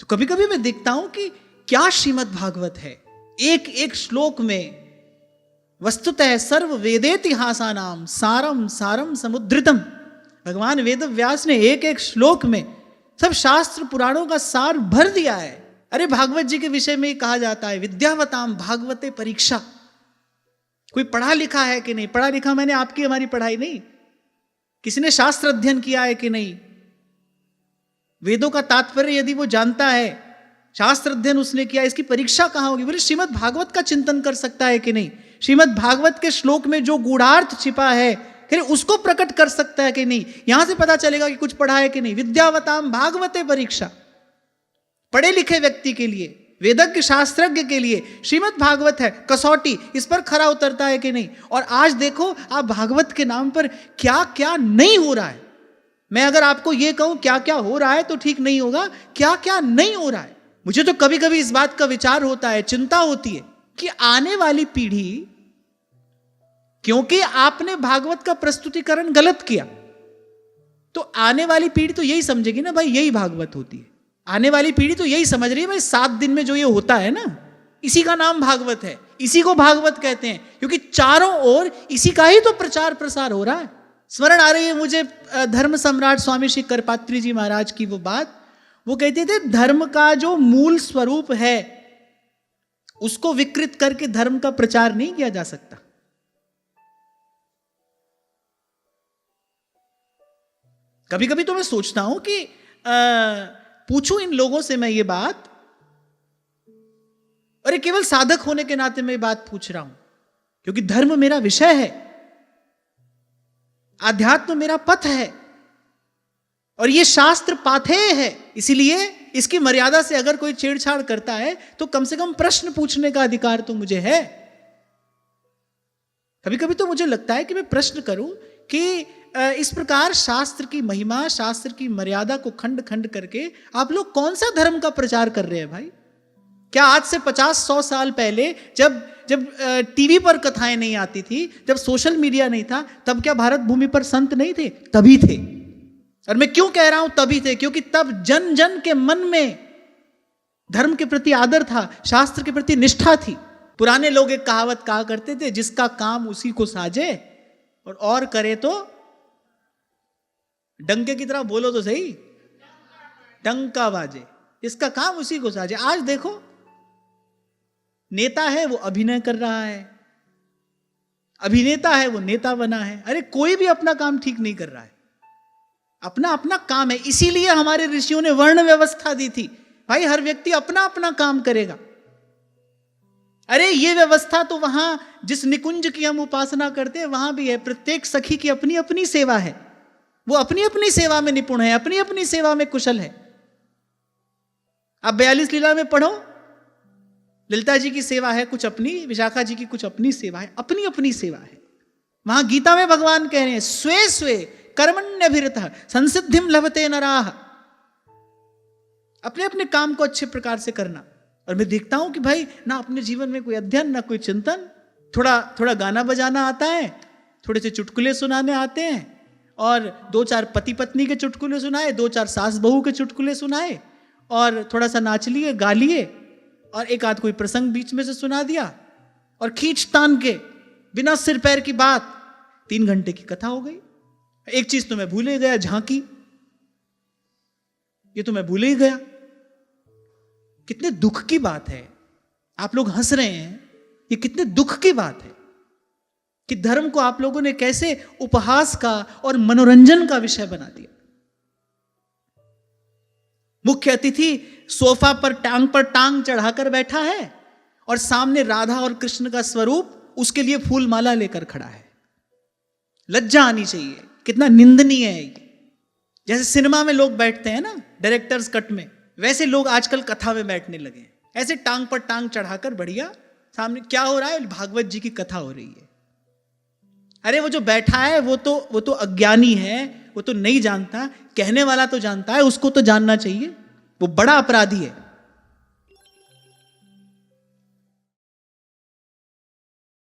तो कभी कभी मैं देखता हूं कि क्या श्रीमद् भागवत है, एक एक श्लोक में वस्तुतः सर्व वेदेतिहासानाम सारम सारम समुद्रितम। भगवान वेद व्यास ने एक एक श्लोक में सब शास्त्र पुराणों का सार भर दिया है। अरे भागवत जी के विषय में कहा जाता है विद्यावताम भागवते परीक्षा। कोई पढ़ा लिखा है कि नहीं? पढ़ा लिखा मैंने आपकी हमारी पढ़ाई नहीं, किसी ने शास्त्र अध्ययन किया है कि नहीं? वेदों का तात्पर्य यदि वो जानता है, शास्त्र अध्ययन उसने किया, इसकी परीक्षा कहां होगी? बोले श्रीमद् भागवत का चिंतन कर सकता है कि नहीं? श्रीमद् भागवत के श्लोक में जो गूढ़ार्थ छिपा है फिर उसको प्रकट कर सकता है कि नहीं? यहां से पता चलेगा कि कुछ पढ़ा है कि नहीं। विद्यावताम भागवते परीक्षा, पढ़े लिखे व्यक्ति के लिए, वेदज्ञ शास्त्रज्ञ के लिए श्रीमद् भागवत है कसौटी, इस पर खरा उतरता है कि नहीं। और आज देखो आप भागवत के नाम पर क्या क्या नहीं हो रहा है। मैं अगर आपको यह कहूं क्या क्या हो रहा है तो ठीक नहीं होगा, क्या क्या नहीं हो रहा है। मुझे तो कभी कभी इस बात का विचार होता है, चिंता होती है कि आने वाली पीढ़ी, क्योंकि आपने भागवत का प्रस्तुतिकरण गलत किया, तो आने वाली पीढ़ी तो यही समझेगी ना भाई यही भागवत होती है। आने वाली पीढ़ी तो यही समझ रही है भाई 7 दिन में जो ये होता है ना, इसी का नाम भागवत है, इसी को भागवत कहते हैं, क्योंकि चारों ओर इसी का ही तो प्रचार प्रसार हो रहा है। स्मरण आ रही है मुझे धर्म सम्राट स्वामी श्री करपात्री जी महाराज की वो बात। वो कहते थे धर्म का जो मूल स्वरूप है उसको विकृत करके धर्म का प्रचार नहीं किया जा सकता। कभी कभी तो मैं सोचता हूं कि पूछूं इन लोगों से मैं ये बात, अरे केवल साधक होने के नाते मैं ये बात पूछ रहा हूं, क्योंकि धर्म मेरा विषय है, आध्यात्म मेरा पथ है और ये शास्त्र पाथेय है, इसीलिए इसकी मर्यादा से अगर कोई छेड़छाड़ करता है तो कम से कम प्रश्न पूछने का अधिकार तो मुझे है। कभी कभी तो मुझे लगता है कि मैं प्रश्न करूं कि इस प्रकार शास्त्र की महिमा, शास्त्र की मर्यादा को खंड खंड करके आप लोग कौन सा धर्म का प्रचार कर रहे हैं भाई? क्या आज से 50-100 साल पहले जब टीवी पर कथाएं नहीं आती थी, जब सोशल मीडिया नहीं था, तब क्या भारत भूमि पर संत नहीं थे? तभी थे। और मैं क्यों कह रहा हूं तभी थे? क्योंकि तब जन जन के मन में धर्म के प्रति आदर था, शास्त्र के प्रति निष्ठा थी। पुराने लोग एक कहावत कहा करते थे, जिसका काम उसी को साजे और करे तो डंके की तरह बोलो तो सही, डंका बाजे, इसका काम उसी को साजे। आज देखो नेता है वो अभिनय कर रहा है, अभिनेता है वो नेता बना है। अरे कोई भी अपना काम ठीक नहीं कर रहा है, अपना अपना काम है। इसीलिए हमारे ऋषियों ने वर्ण व्यवस्था दी थी, भाई हर व्यक्ति अपना अपना काम करेगा। अरे ये व्यवस्था तो वहां जिस निकुंज की हम उपासना करते हैं वहां भी है। प्रत्येक सखी की अपनी अपनी सेवा है, वो अपनी अपनी सेवा में निपुण है, अपनी अपनी सेवा में कुशल है। आप 42 लीला में पढ़ो, ललिता जी की सेवा है कुछ अपनी, विशाखा जी की कुछ अपनी सेवा है, अपनी अपनी सेवा है। वहां गीता में भगवान कह रहे हैं स्वे स्वे कर्मण्यभिरतः संसिद्धिम लभते नराः, अपने अपने काम को अच्छे प्रकार से करना। और मैं देखता हूं कि भाई ना अपने जीवन में कोई अध्ययन, ना कोई चिंतन, थोड़ा थोड़ा गाना बजाना आता है, थोड़े से चुटकुले सुनाने आते हैं, और 2-4 पति पत्नी के चुटकुले सुनाए, 2-4 सास बहू के चुटकुले सुनाए, और थोड़ा सा नाच लिए, गा लिए, और एक आध कोई प्रसंग बीच में से सुना दिया, और खींच तान के बिना सिर पैर की बात 3 घंटे की कथा हो गई। एक चीज तो मैं भूल ही गया, झांकी, ये तो मैं भूल ही गया। कितने दुख की बात है, आप लोग हंस रहे हैं, ये कितने दुख की बात है कि धर्म को आप लोगों ने कैसे उपहास का और मनोरंजन का विषय बना दिया। मुख्य अतिथि सोफा पर टांग चढ़ाकर बैठा है और सामने राधा और कृष्ण का स्वरूप उसके लिए फूल माला लेकर खड़ा है। लज्जा आनी चाहिए, कितना निंदनीय है ये। जैसे सिनेमा में लोग बैठते हैं ना डायरेक्टर्स कट में, वैसे लोग आजकल कथा में बैठने लगे हैं, ऐसे टांग पर टांग चढ़ाकर। बढ़िया, सामने क्या हो रहा है? भागवत जी की कथा हो रही है। अरे वो जो बैठा है वो तो अज्ञानी है, वो तो नहीं जानता, कहने वाला तो जानता है, उसको तो जानना चाहिए, वो बड़ा अपराधी है।